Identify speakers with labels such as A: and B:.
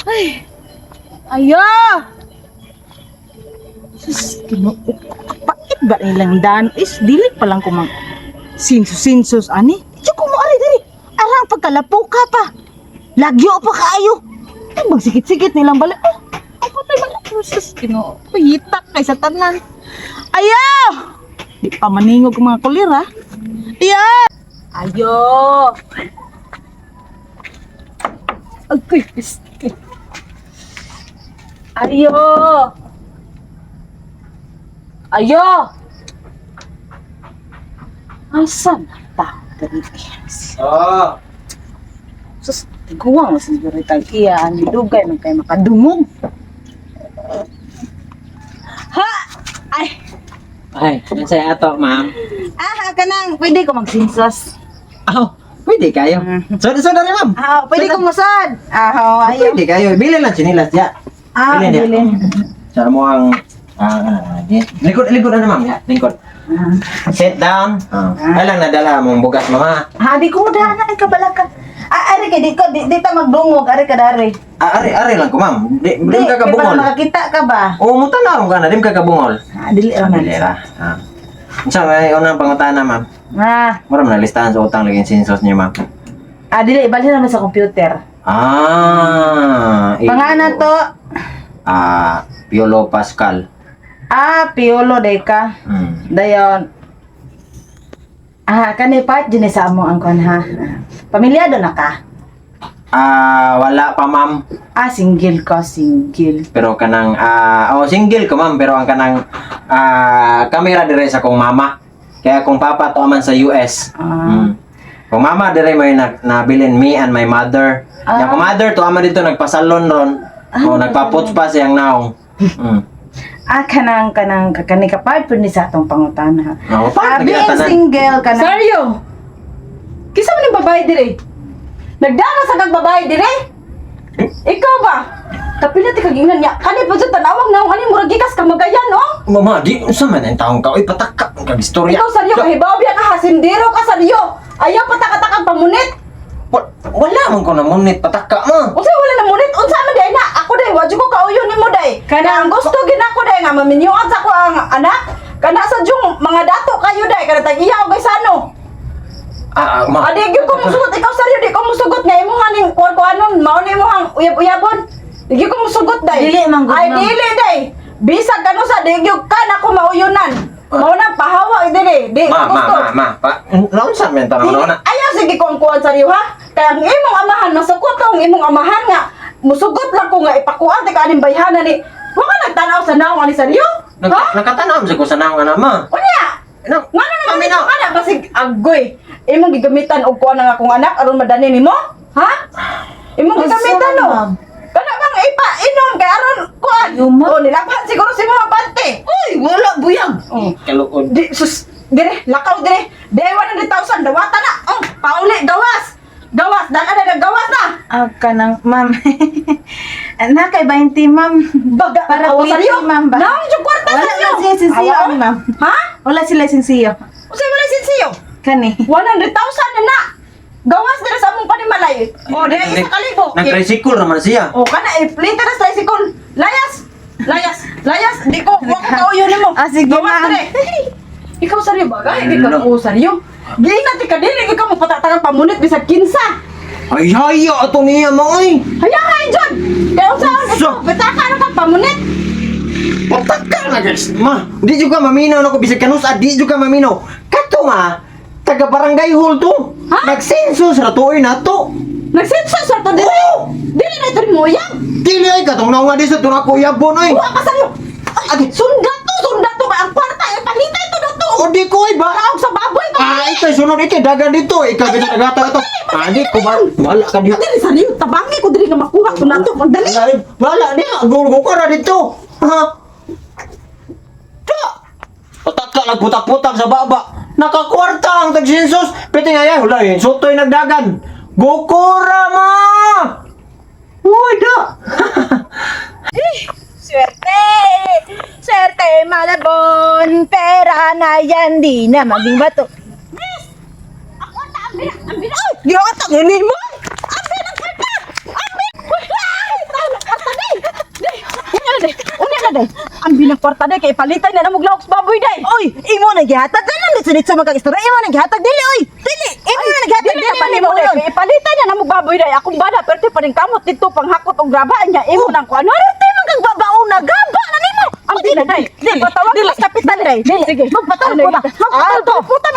A: Ay, ayo! Sus, bakit ba nilang daan? Dili pa lang ko mang sinsus-sinsus, ani? Diyo ko mo ari diri. Arang pagkalapo ka pa. Lagyo pa kaayo. Ay, magsikit-sikit nilang balik. Ay, patay balik. Sus, hitak kay sa tanan. Ayo! Di pa maningog ang mga kulir, ha? Ayo! Ayo! Agay, pisti. Ayo! Ayo! Asan ta?
B: Oh,
A: Sus, tiguang sa siguro tayo iya. Ang dugay man kayo makadungog. Ha! Ay!
B: ay, nasaya ato, ma'am.
A: Kanang, pwede ko magsinsos.
B: Oh, pwede kayo. Soda rin, ma'am.
A: Pwede ko masad. Ayaw.
B: Pwede kayo. Bilhin lang sinilas, ya. Bilhin, ya.
A: Bilin.
B: Sa mo ang likod na, ma'am. Ya, likod. Sit down. Ay lang nadala mong bugas, mama.
A: Di ko mo daan na kabalakan. Ari ka, di ta magdungog, ari ka dari.
B: Ari lang ko, ma'am. Di ka
A: Para
B: kabungol.
A: makakita ka ba?
B: Oo, muta na ka na. Di ka kabungol.
A: Dili ra man.
B: Dili ra. Unsa may unang pangutana, ma'am? Mura man listahan sa utang laging sinsos niya, ma'am.
A: Dili, ibalhin naman sa computer. Pangana to?
B: Piolo Pascal.
A: Piolo Deka. Dayon. Kanay part dyan sa amo ang kon ha. Pamilyado na ka?
B: Wala pa, ma'am.
A: Single ko, single.
B: Pero kanang single ko, ma'am, pero ang kanang kamera dire sa kong mama. Kaya kung papa to man sa US. Kung mama dire may nabilin me and my mother. Yang kung mother to ama dito nagpasalon ron. Nagpaputs pa siyang naong.
A: Kanang kapag po ni sa atong pangutan ha. Being
B: nagkatanan.
A: single ka na.
C: Seryo? Kisa mo ng babae dire? Nagdara sa kag babae dire? Ikaw ba? Kapilat kag ingnan niya. Kani pa jud tanawag na ani murag gikas ka magayan no?
B: Mama, di unsa man ang taong ka? Oy, patakak ang kagistorya.
C: Ikaw seryo kahibaw biya ka hasindero ka seryo. Ayaw patakatakag pamunit.
B: Wala man ko na munit pataka mo.
C: Unsa wala na munit? Unsa man day na? Ako day wa jud ko kauyon nimo day. Kana ang gusto gid ako day nga maminyuan sa ko ang anak. Kana sa jung mga dato kayo day kana tag iya og sano.
B: Ma.
C: Adi gyud ko musugot ikaw seryo di ko musugot nga imo haning kuan-kuanon mao ni mo hang uyab-uyabon. Di ko musugot day.
A: Dili man gud,
C: Ay
A: ma'am.
C: dili day. Bisag kanu sa di gyud ka na ko mauyunan. Mao na pahawa dire. Di ko gusto.
B: Ma. Naunsa man tanong na?
C: Ayaw sige ko ang kuwan sa riyo ha. Kaya ang imong amahan masukot ang imong amahan nga musugot lang ko nga ipakuan ti kaning bayhanan ni. Wa ka nagtanaw sa naong ani sa riyo? Ha?
B: Nakatanaw sa ko sa naong ana, ma.
C: Unya. Nga na naman ito anak basig agoy. Imong gigamitan og kuan ang akong anak aron madani nimo? Ha? Imong gigamitan no. Kana bang ipa-inom kay aron kuan. Nilabhan siguro si mga bante.
A: Uy, wala buyag.
B: Kaluod.
C: Di sus dire lakaw dire. Day 100,000 dawata na. Pauli gawas. Gawas dan ada gawas na.
A: Kanang, ma'am. Nakay 20, ma'am.
C: Baga
A: Para
C: awa sa
A: quitty,
C: iyo.
A: ma'am ba?
C: Nang yung kwarta
A: Wala
C: sa iyo.
A: na siya sinsiyo,
C: Awa.
A: ma'am.
C: Ha?
A: Wala sila sinsiyo.
C: Usay wala sinsiyo.
A: Kani.
C: 100,000 na na. Gawas dire sa among panimalay. Dire isa kalibo.
B: Nag-tricycle naman siya.
C: Kana plate na tricycle. Layas. Di ko wa ko kauyo nimo.
A: Sige,
C: Gawas
A: ma'am.
C: dire. Ikaw seryo bagay, di ka ko seryo. Giingat ka dili ikaw mo patatagan pamunit bisag kinsa.
B: Ay, hayo ato niya, mga ay.
C: Hayahay dyan! Kaya saan ito? Betaka na ka pamunit!
B: Pataka na, guys. Ma, di juga maminaw na ko. Bisag kanus, di juga maminaw. Kato nga, taga barangay hall to.
C: Ha?
B: Nagsensus ra to, na to.
C: Nagsensus sa to dili!
B: Oo!
C: Dili na ito rin mo yan!
B: Dili ay, katong naunga di sa tunako yabon, ay.
C: Huwag ka sa'yo! Sundato ba? Ang kwarta ay palita ito na to!
B: O, di ko, ay ba?
C: Raog sa baboy ba?
B: Ito, sunod ito, dagan dito. Ikaw, ginagata ito. Di ko ba? Wala ka diha.
C: Dili sa niyo, tabangi ko dili nga makuha ko na to. Magdali!
B: Wala diha, gulgo ka na dito. Ha? Pataka lang putak-putak sa baba. Nakakwarta ang tagsinsos. Piti nga yan, wala yun. Soto'y nagdagan. Gukura ma! Uy, da!
A: Swerte! Swerte, malabon! Pera na yan, di na maging bato.
C: Ako na, ambina! Ay! Ginawat ang ini mo! Ambina! Ambina! Ambina! Ay! Tala! day. Ang binang kwarta day kay palitay na namog lahok sa baboy day.
A: Oy, imo na gihatag ganun ditso magkag-istorya. Imo na gihatag dili oy. Dili, imo na gihatag
C: Dili
A: dili
C: na
A: imo
C: mo day.
A: nun.
C: Kay palitay na namog baboy day. Akong bana pero pa rin kamot dito panghakot og graba nya imo nang kuan.
A: Arte man kag babaon na gaba na nimo.
C: Ang dili day. Di patawag
A: Dili.
C: sa kapitan day.
A: Dili.
C: Sige,
A: Magpatawag
C: Ano
A: ko na.
C: yun?
A: Magpatawag ko.
C: Puta